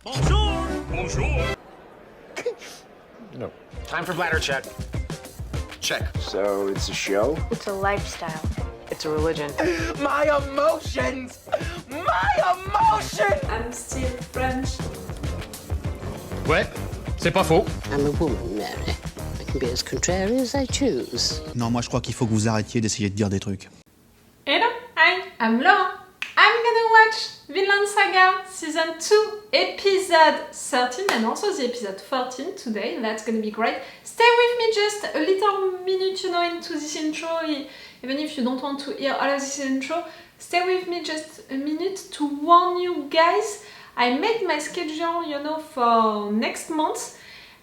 Bonjour! Bonjour! No. Time for bladder check. Check. So it's a show? It's a lifestyle. It's a religion. My emotions! My emotions! I'm still French. Ouais, c'est pas faux. I'm a woman, Mary. I can be as contrary as I choose. Non, moi je crois qu'il faut que vous arrêtiez d'essayer de dire des trucs. Hello, hi, I'm Laura. I'm gonna watch Vinland Saga Season 2, Episode 13 and also the Episode 14 today. That's gonna be great. Stay with me just a little minute, into this intro. Even if you don't want to hear all of this intro, stay with me just a minute to warn you guys. I made my schedule, for next month.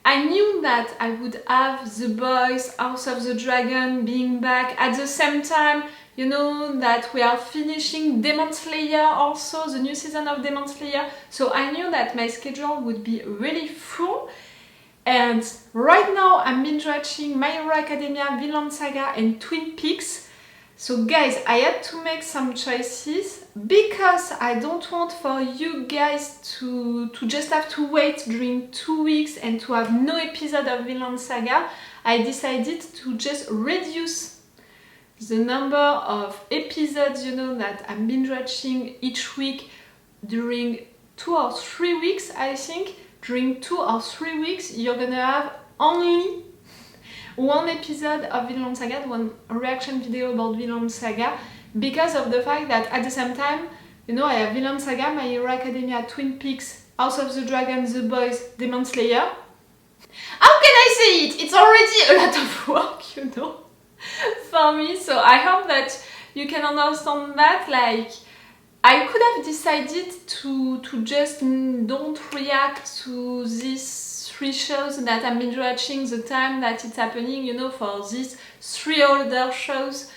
I knew that I would have The Boys, House of the Dragon being back at the same time. That we are finishing Demon Slayer also, the new season of Demon Slayer. So I knew that my schedule would be really full. And right now I'm binge watching My Hero Academia, Vinland Saga and Twin Peaks. So guys, I had to make some choices because I don't want for you guys to just have to wait during 2 weeks and to have no episode of Vinland Saga. I decided to just reduce the number of episodes, that I'm binge watching each week during 2 or 3 weeks, I think. During 2 or 3 weeks, you're gonna have only one episode of Vinland Saga, one reaction video about Vinland Saga, because of the fact that at the same time, I have Vinland Saga, My Hero Academia, Twin Peaks, House of the Dragon, The Boys, Demon Slayer. How can I say it? It's already a lot of work, for me, so I hope that you can understand that. I could have decided to just don't react to these 3 shows that I'm binge watching the time that it's happening, for these 3 older shows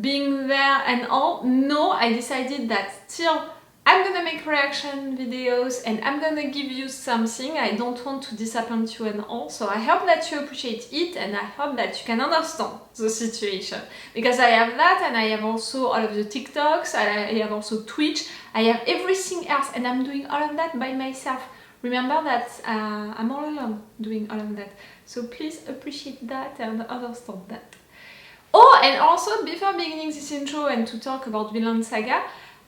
being there and all. No, I decided that still I'm gonna make reaction videos and I'm gonna give you something. I don't want to disappoint you and all, so I hope that you appreciate it and I hope that you can understand the situation. Because I have that and I have also all of the TikToks, I have also Twitch, I have everything else and I'm doing all of that by myself. Remember that I'm all alone doing all of that. So please appreciate that and understand that. Oh, and also before beginning this intro and to talk about Vinland Saga,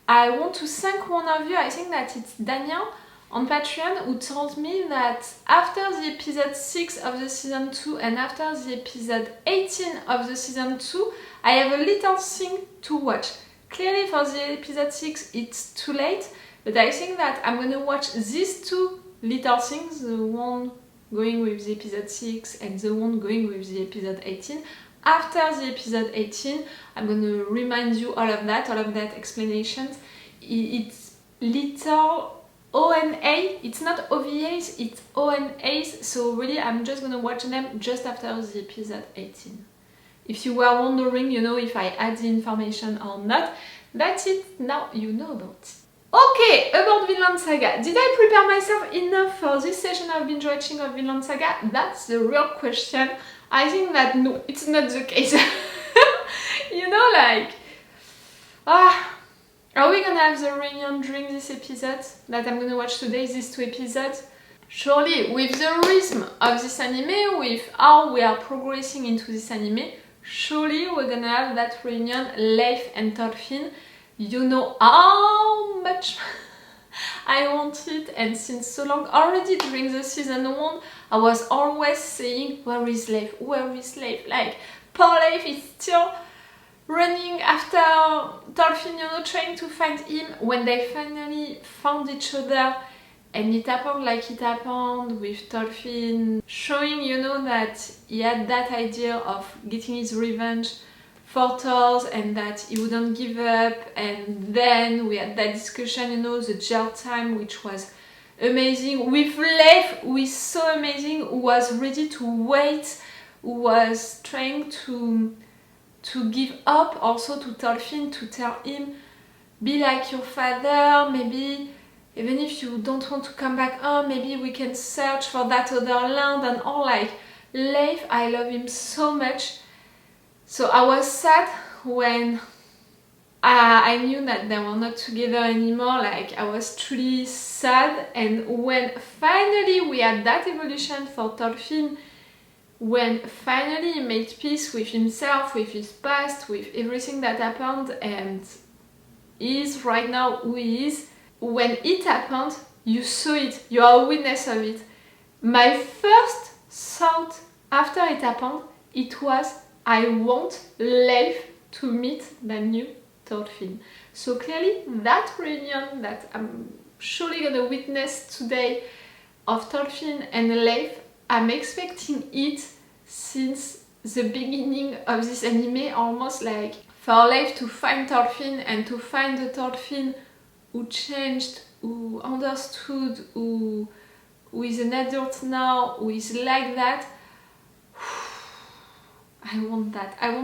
I want to thank one of you, I think that it's Daniel on Patreon, who told me that after the episode 6 of the season 2 and after the episode 18 of the season 2, I have a little thing to watch. Clearly for the episode 6 it's too late, but I think that I'm gonna watch these 2 little things, the one going with the episode 6 and the one going with the episode 18. After the episode 18, I'm going to remind you all of that explanations. It's little ONA, it's not OVAs, it's ONAs, so really I'm just going to watch them just after the episode 18. If you were wondering, if I add the information or not, that's it, now you know about it. Okay, about Vinland Saga. Did I prepare myself enough for this session of binge watching of Vinland Saga? That's the real question. I think that no, it's not the case. Are we gonna have the reunion during this episode that I'm gonna watch today, these 2 episodes? Surely, with the rhythm of this anime, with how we are progressing into this anime, surely we're gonna have that reunion, Leif and Thorfinn. You know how much I want it, and since so long, already during the season 1, I was always saying, where is Leif? Where is Leif? Poor Leif is still running after Thorfinn, trying to find him. When they finally found each other, and it happened like it happened with Thorfinn, showing, that he had that idea of getting his revenge for thors and that he wouldn't give up, and then we had that discussion, the jail time, which was amazing, with Leif, who is so amazing, who was ready to wait, who was trying to give up also to Thorfinn, to tell him, be like your father, maybe even if you don't want to come back home, maybe we can search for that other land and all. Leif, I love him so much. So I was sad when I knew that they were not together anymore, like I was truly sad. And when finally we had that evolution for Thorfinn, when finally he made peace with himself, with his past, with everything that happened, and is right now who he is, when it happened, you saw it, you are a witness of it. My first thought after it happened, it was, I want Leif to meet the new Thorfinn. So clearly that reunion that I'm surely gonna witness today of Thorfinn and Leif, I'm expecting it since the beginning of this anime, almost like for Leif to find Thorfinn and to find the Thorfinn who changed, who understood, who is an adult now, who is like that. I want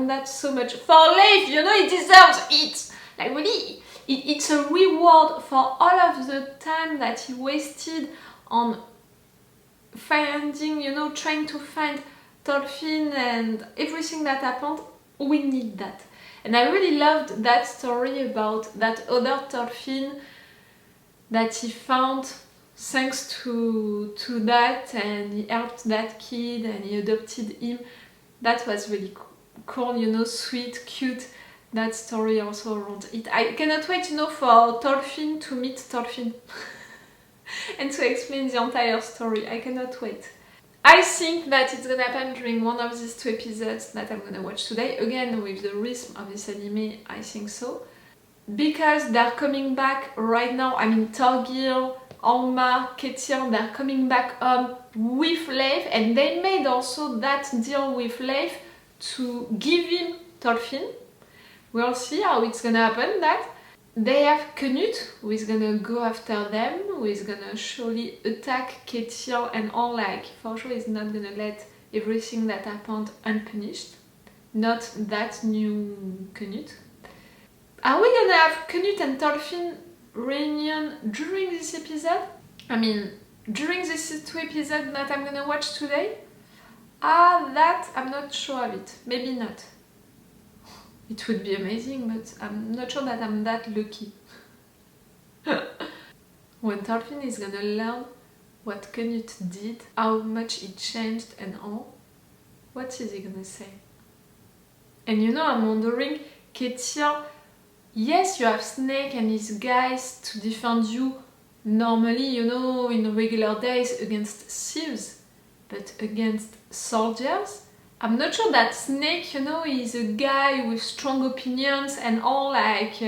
that so much. For Leif, you know, he deserves it! Like really, it's a reward for all of the time that he wasted on finding, you know, trying to find Thorfinn and everything that happened. We need that. And I really loved that story about that other Thorfinn that he found thanks to that, and he helped that kid and he adopted him. That was really cool, you know, sweet, cute, that story also around it. I cannot wait, you know, for Thorfinn to meet Thorfinn and to explain the entire story. I cannot wait. I think that it's gonna happen during one of these 2 episodes that I'm gonna watch today. Again, with the rhythm of this anime, I think so. Because they're coming back right now, I mean Thorkell, Arnheid, Ketil, they're coming back with Leif, and they made also that deal with Leif to give him Thorfinn. We'll see how it's gonna happen. That they have Canute, who is gonna go after them, who is gonna surely attack Ketil, and all, like for sure is not gonna let everything that happened unpunished. Not that new Canute. Are we gonna have Canute and Thorfinn reunion during this episode? I mean, during these 2 episodes that I'm gonna watch today? That I'm not sure of it. Maybe not. It would be amazing, but I'm not sure that I'm that lucky. When Thorfinn is gonna learn what Canute did, how much it changed and all, what is he gonna say? And you know, I'm wondering, Ketil, yes, you have Snake and his guys to defend you normally, you know, in regular days against thieves, but against soldiers? I'm not sure that Snake, you know, is a guy with strong opinions and all, like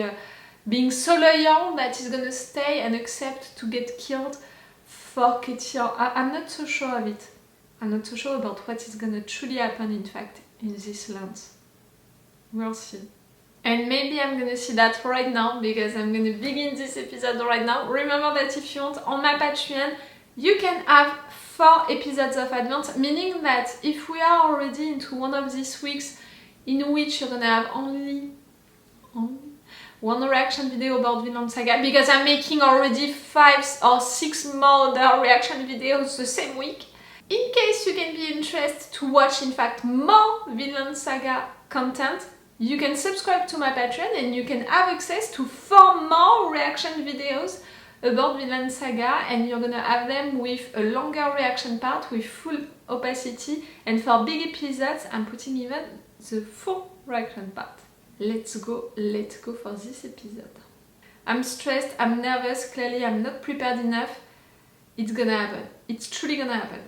being so loyal that he's gonna stay and accept to get killed for Ketil. I'm not so sure of it. I'm not so sure about what is gonna truly happen, in fact, in this land. We'll see. And maybe I'm gonna see that right now, because I'm gonna begin this episode right now. Remember that if you want, on my Patreon, you can have 4 episodes of advance, meaning that if we are already into one of these weeks in which you're gonna have only one reaction video about Vinland Saga, because I'm making already 5 or 6 more other reaction videos the same week. In case you can be interested to watch, in fact, more Vinland Saga content, you can subscribe to my Patreon and you can have access to 4 more reaction videos about Vinland Saga, and you're gonna have them with a longer reaction part with full opacity, and for big episodes I'm putting even the full reaction part. Let's go for this episode. I'm stressed, I'm nervous, clearly I'm not prepared enough. It's gonna happen. It's truly gonna happen.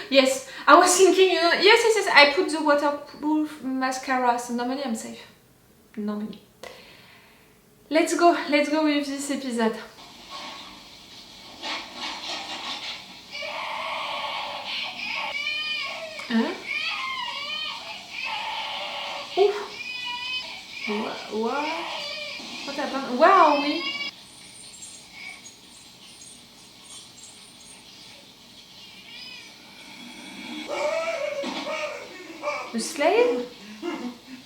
Yes, I was thinking, you know, yes, I put the waterproof mascara, so normally I'm safe. Normally. Let's go with this episode. Huh? Oof. What happened? Where are we? A slave?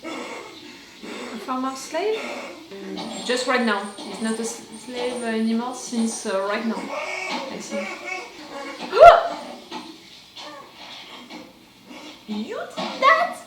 A farmer slave? Just right now. He's not a slave anymore since right now, I think. You did that?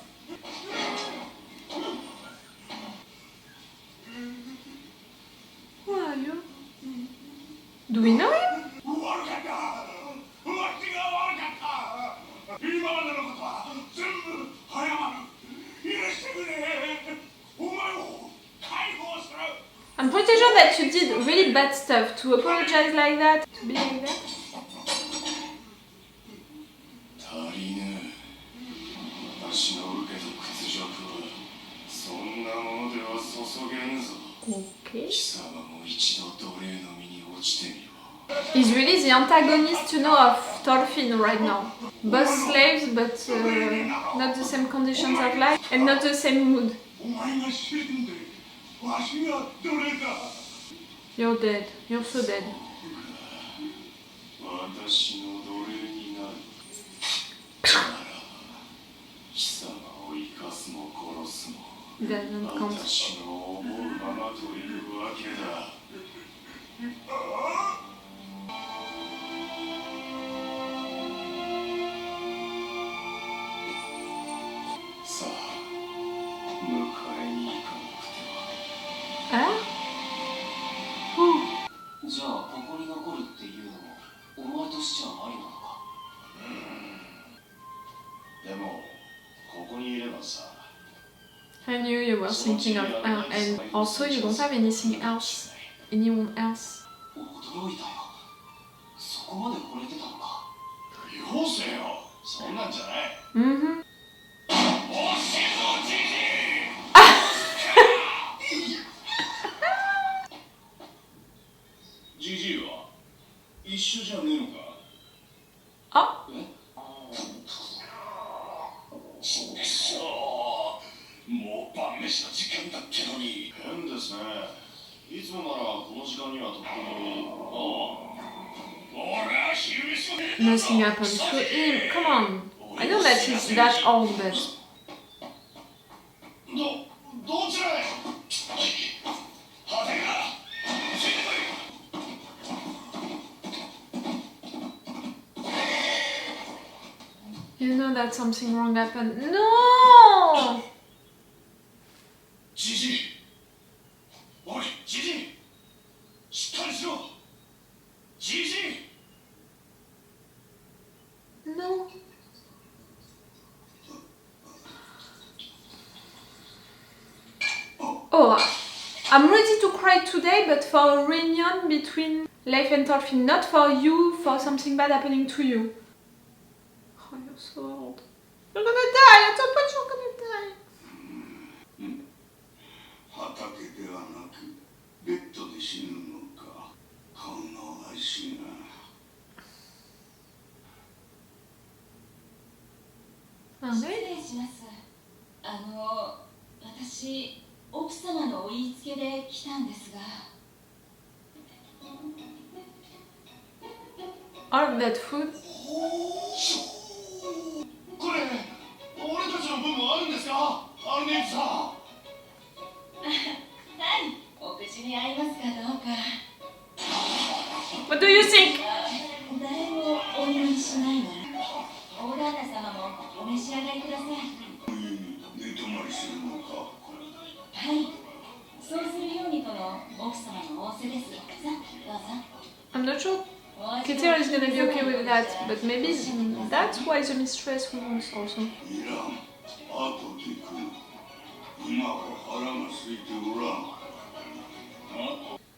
pretty sure that you did really bad stuff to apologize like that, to be like that. Okay. He's really the antagonist, you know, of Thorfinn right now. Both slaves, but not the same conditions of life and not the same mood. You're dead. You're so dead. Doesn't count. Huh? Who? じゃあここに残るっていうのもお前としちゃありなのか。でもここにいればさ。I knew you were thinking of her, and also you don't have anything else. Anyone else? 驚いたよ。そこまで惚れてたのか。よせよ。そんなんじゃない。Mm-hmm. GG は一緒じゃねえのか。あ。そう。もう晩飯の時間だってのに。変ですね。いつもならこの時間にはとっくに。俺は昼飯を。Nothing happened to him. Come on. I know that he's that old, but. どちらへ。派手が。You know that something wrong happened. No! Gigi! Oi, Gigi! Shikari Gigi! No. Oh, I'm ready to cry today, but for a reunion between Leif and Thorfinn, not for you, for something bad happening to you. Oh, you're so old. You're gonna die! At some point you're gonna die! 畑ではなくベッドで死ぬのか。この足が。失礼します。私、奥様のお言いつけで来たんですが。All that food? これ、俺たちの分もあるんですか？アルネイさん。はい、お口に合いますかどうか。What do you think? 誰もお祈りしないなら、オーダーナ様もお召し上がりください。寝泊まりするのか。はい、そうするようにとの奥様の仰せです。さあ、どうぞ。I'm not sure Ketil is gonna be okay with that, but maybe that's why the mistress wants also.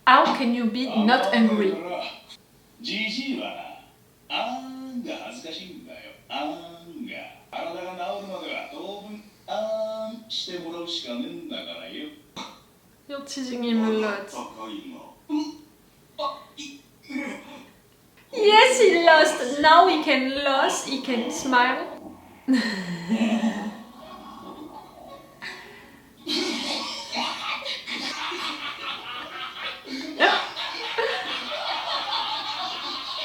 How can you be not angry? GG はあーんが恥ずかしいんだよ。あーんが体が治るまでは当分あーんしてもらうしかねえんだからよ。 You're teasing him a lot. Yes, he lost. Now he can lose. He can smile.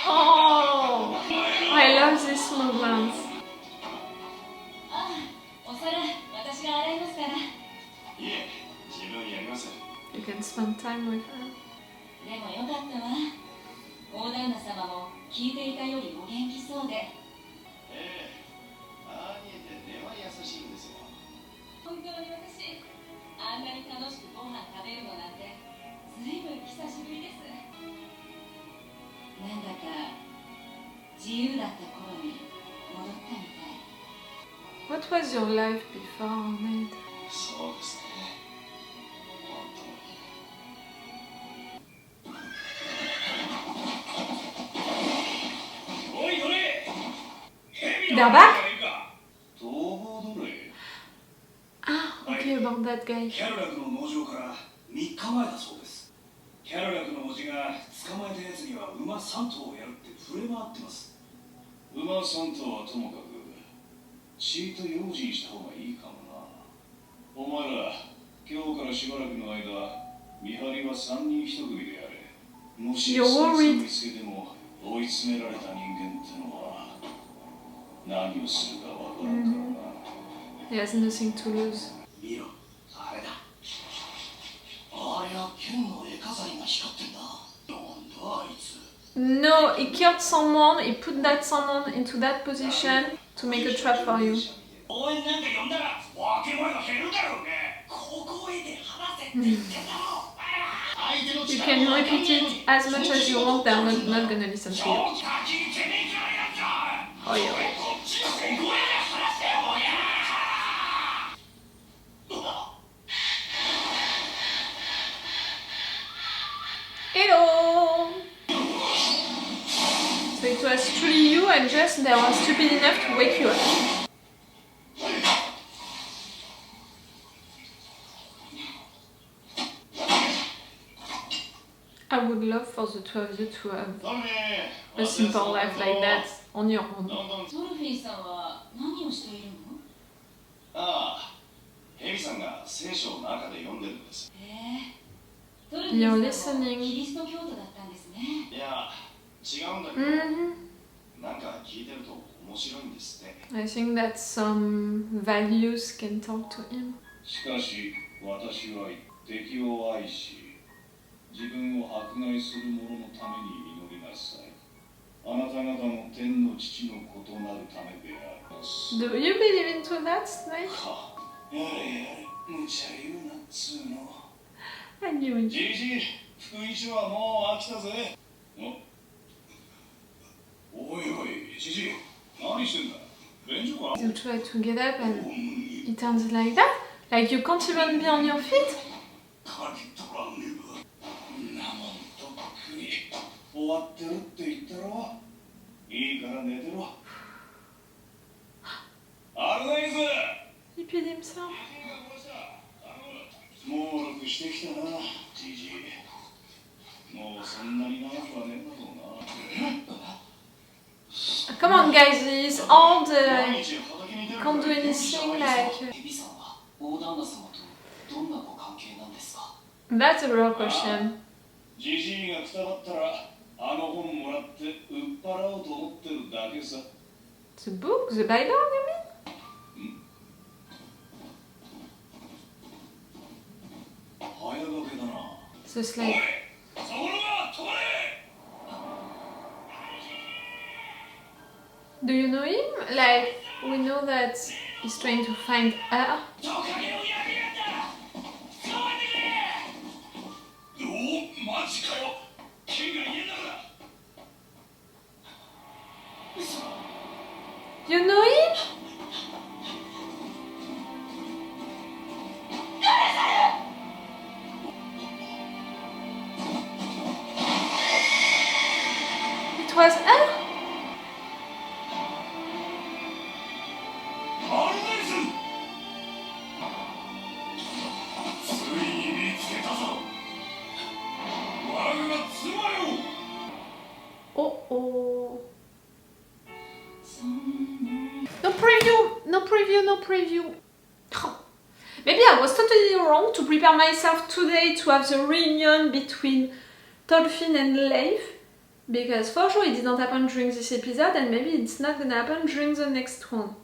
Oh, I love this moment. You can spend time with her. でもよかったわ。オーダーナ様も聞いていたよりお元気そうで。ああ見えて根は優しいんですよ。本当に私、あんなに楽しくご飯食べるのなんてずいぶん久しぶりです。なんだか自由だった頃に戻ったみたい。What was your life before, Arnheid? そうですね。本当に。They're back? Ah, okay, about that guy. キャルラクの農場から3日前だそうです。キャルラクのおじが捕まえたやつには馬3頭をやるって触れ回ってます。馬3頭はともかくちーと用心した方がいいかもな。お前ら今日からしばらくの間見張りは3人1組でやれ。もしそいつを見つけても追い詰められた人間ってのは何をするかわからんからな。He has nothing to lose. 見ろ、あれだ。あれは剣の絵飾りが光ってんだ。なんだあいつ。No, he killed someone, he put that someone into that position to make a trap for you. 応援なんか呼んだら分け声が減るだろうね。小声で話せって言ってたろ。You can repeat it as much as you want, they're not gonna listen to you. Oh yeah. Hello! So it was truly you and just they were stupid enough to wake you up. I would love for the two of you to have a simple life like that on your own. トルフィンさんは何をしているの？ああ、ヘビさんが聖書の中で読んでるんです。トルフィンさんはキリスト教徒だったんですね。いや、違うんだけど、なんか聞いてると面白いんですって。I think that some values can talk to him. しかし、私は敵を愛し、自分を迫害する者のために祈りなさい。あなた方の天の父の異なるためであります。Do you believe into that, Snake? やれやれ、無茶言うなっつうの。I knew it. じじ、福一はもう飽きたぜ。おいおい、じじ、何してんだ。便所か。 You try to get up and he turns like that? Like you can't even be on your feet? 鍵取らんねば。なもんとっくに終わってるって言ったろ。いいから寝てろ。アルナイズ。 He peed himself. もうろくしてきたな、じじ。もうそんなに長くはねえんだろうな。Come on, guys, he's old. Can't do anything like. ヘビさんは大旦那様とどんなご関係なんですか。 That's a real question. じじいがくたばったらあの本もらって売っ払おうと思ってるだけさ。 The book? The Bible, you mean? 早がけだな。 The slave. そこが止まれ。 Do you know him? Like, we know that he's trying to find her. トカゲをやりやった。捕まえてくれ。マジかよ。剣が家だから。 You know him? It was her? アルナイズ。ついに見つけたぞ。我が妻よ。 Oh oh. No preview, no preview, no preview. Maybe I was totally wrong to prepare myself today to have the reunion between Thorfinn and Leif, because for sure it didn't happen during this episode and maybe it's not gonna happen during the next one.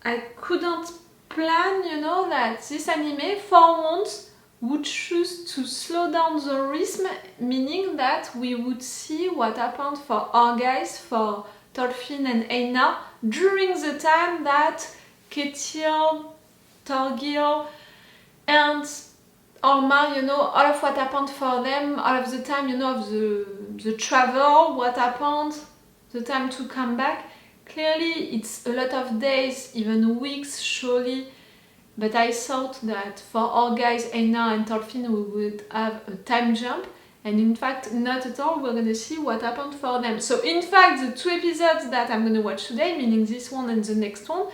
I couldn't plan, you know, that this anime for once would choose to slow down the rhythm, meaning that we would see what happened for our guys, for Thorfinn and Einar, during the time that Ketil, Thorkell and Arnheid, you know, all of what happened for them, all of the time, you know, of the travel, what happened, the time to come back. Clearly it's a lot of days, even weeks surely, but I thought that for our guys Einar and Thorfinn we would have a time jump, And in fact, not at all, we're gonna see what happened for them. So in fact, the 2 episodes that I'm gonna watch today, meaning this one and the next one,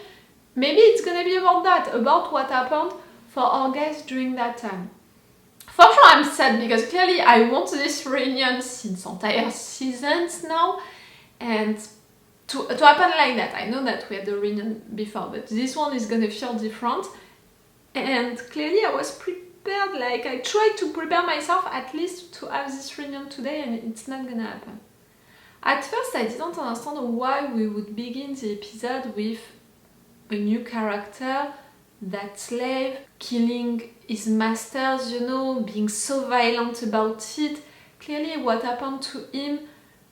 maybe it's gonna be about that, about what happened for our guys during that time. For sure I'm sad because clearly I want this reunion since entire seasons now, and to happen like that. I know that we had the reunion before, but this one is gonna feel different. And clearly I was prepared, like I tried to prepare myself at least to have this reunion today, and it's not gonna happen. At first I didn't understand why we would begin the episode with a new character, that slave, killing his masters, you know, being so violent about it. Clearly what happened to him,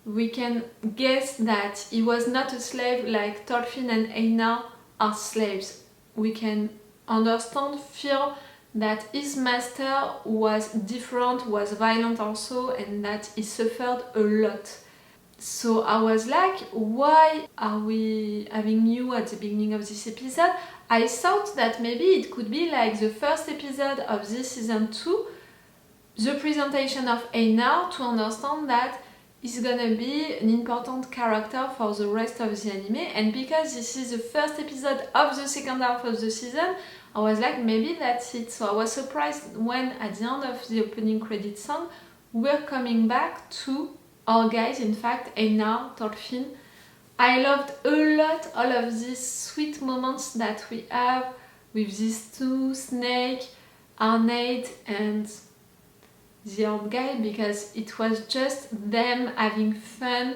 we can guess that he was not a slave like Thorfinn and Einar are slaves. We can understand, feel that his master was different, was violent also, and that he suffered a lot. So I was like, why are we having you at the beginning of this episode? I thought that maybe it could be like the first episode of this season 2, the presentation of Einar, to understand that he's gonna be an important character for the rest of the anime. And because this is the first episode of the second half of the season, I was like, maybe that's it. So I was surprised when at the end of the opening credit song, we're coming back to our guys, in fact, Einar, Thorfinn. I loved a lot all of these sweet moments that we have with these two, Snake, Arnheid and the old guy, because it was just them having fun,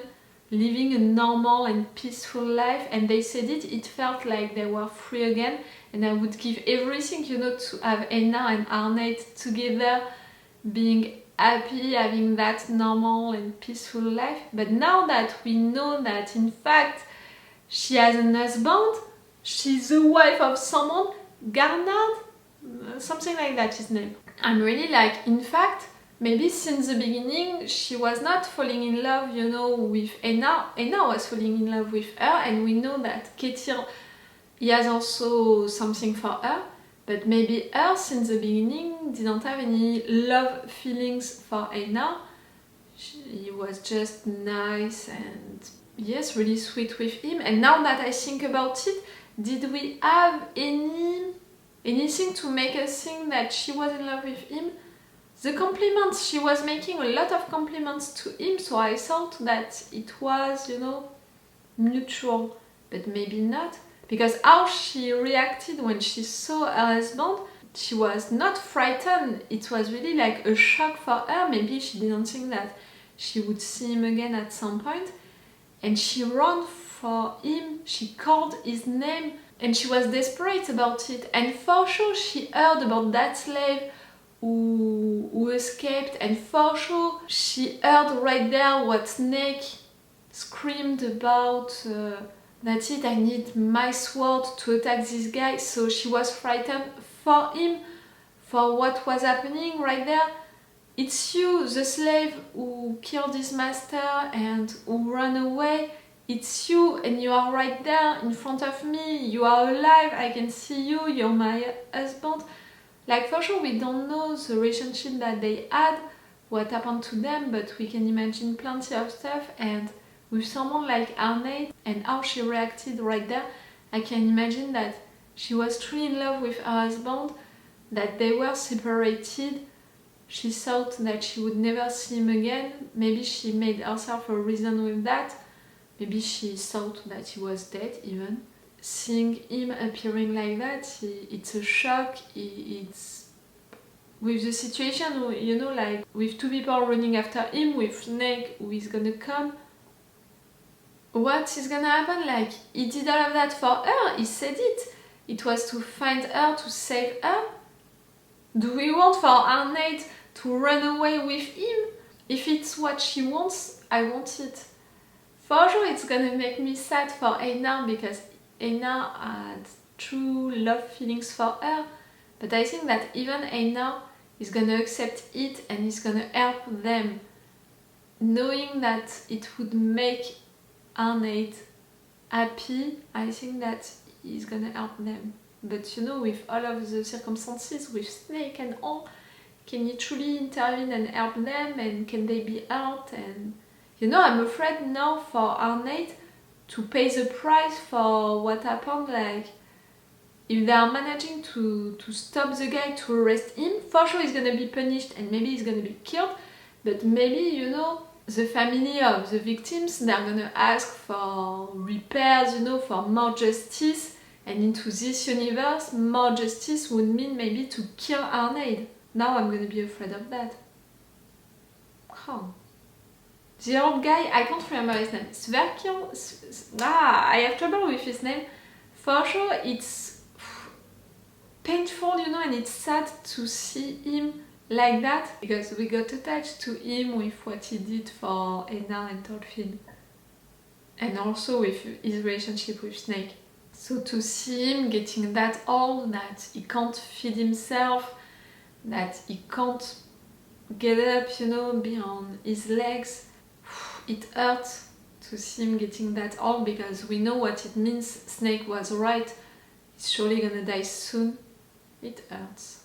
living a normal and peaceful life, and they said it felt like they were free again, and I would give everything, you know, to have Einar and Arnheid together, being happy, having that normal and peaceful life. But now that we know that in fact she has a husband, she's the wife of someone, Gardar, something like that his name. I'm really like, in fact, maybe since the beginning she was not falling in love, you know, with Einar. Einar was falling in love with her, and we know that Ketil, he has also something for her. But maybe her, since the beginning, didn't have any love feelings for Einar. He was just nice and, yes, really sweet with him. And now that I think about it, did we have anything to make us think that she was in love with him? The compliments, she was making a lot of compliments to him, so I thought that it was, you know, mutual. But maybe not. Because how she reacted when she saw her husband, she was not frightened. It was really like a shock for her. Maybe she didn't think that she would see him again at some point. And she ran for him, she called his name, and she was desperate about it. And for sure she heard about that slave who escaped, and for sure she heard right there what Snake screamed about. That's it, I need my sword to attack this guy. So she was frightened for him, for what was happening right there. It's you, the slave, who killed his master and who ran away. It's you, and you are right there in front of me. You are alive, I can see you, you're my husband. Like, for sure we don't know the relationship that they had, what happened to them, but we can imagine plenty of stuff. And with someone like Arnheid and how she reacted right there, I can imagine that she was truly in love with her husband, that they were separated. She thought that she would never see him again. Maybe she made herself a reason with that. Maybe she thought that he was dead even. Seeing him appearing like that, it's a shock. It's with the situation, you know, like with two people running after him, with Snake who is gonna come. What is gonna happen? Like, he did all of that for her, he said it. It was to find her, to save her. Do we want for Arnheid to run away with him? If it's what she wants, I want it. For sure it's gonna make me sad for Einar, because Einar had true love feelings for her. But I think that even Einar is gonna accept it and is gonna help them, knowing that it would make Arnheid happy. I think that he's gonna help them. But you know, with all of the circumstances, with Snake and all, Can he truly intervene and help them, and can they be helped? And you know, I'm afraid now for Arnheid to pay the price for what happened. Like, if they are managing to stop the guy, to arrest him, for sure he's gonna be punished and maybe he's gonna be killed. But maybe, you know, the family of the victims, they're gonna ask for repairs, you know, for more justice. And into this universe, more justice would mean maybe to kill Arnheid. Now I'm gonna be afraid of that. Oh. The old guy, I can't remember his name. Thorkell? I have trouble with his name. For sure, it's painful, you know, and it's sad to see him like that, because we got attached to him with what he did for Einar and Thorfinn, and also with his relationship with Snake. So to see him getting that old, that he can't feed himself, that he can't get up, you know, be on his legs, it hurts to see him getting that old, because we know what it means. Snake was right, he's surely gonna die soon. It hurts.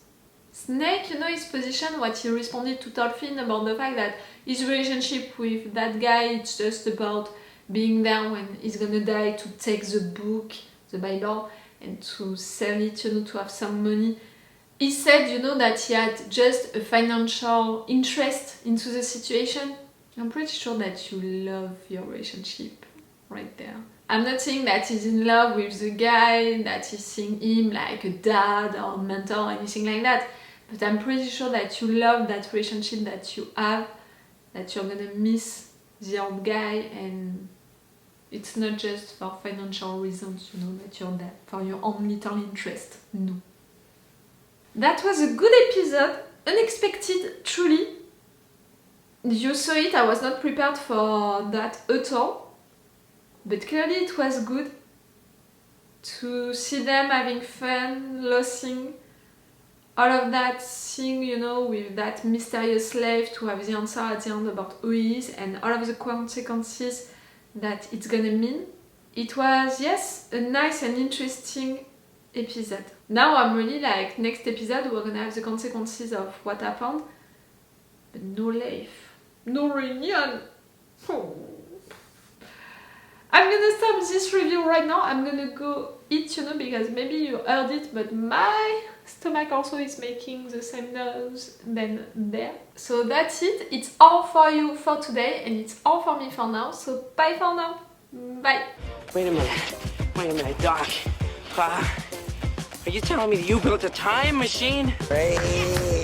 Snake, you know his position, what he responded to Thorfinn about the fact that his relationship with that guy, it's just about being there when he's gonna die, to take the book, the Bible, and to sell it, you know, to have some money. He said, you know, that he had just a financial interest into the situation. I'm pretty sure that you love your relationship right there. I'm not saying that he's in love with the guy, that he's seeing him like a dad or mentor or anything like that. But I'm pretty sure that you love that relationship that you have, that you're gonna miss the old guy, and it's not just for financial reasons, you know, that you're there for your own little interest. No. That was a good episode, unexpected, truly. You saw it, I was not prepared for that at all, but clearly it was good to see them having fun, losing, all of that thing, you know, with that mysterious slave, to have the answer at the end about who he is and all of the consequences that it's gonna mean. It was, yes, a nice and interesting episode. Now I'm really like, next episode we're gonna have the consequences of what happened, but no Leif, no reunion. Oh. I'm gonna stop this review right now. I'm gonna go eat, you know, because maybe you heard it, but my stomach also is making the same noise than there. So that's it. It's all for you for today, and it's all for me for now. So bye for now. Bye. Wait a minute, Doc. Are you telling me that you built a time machine? Hey.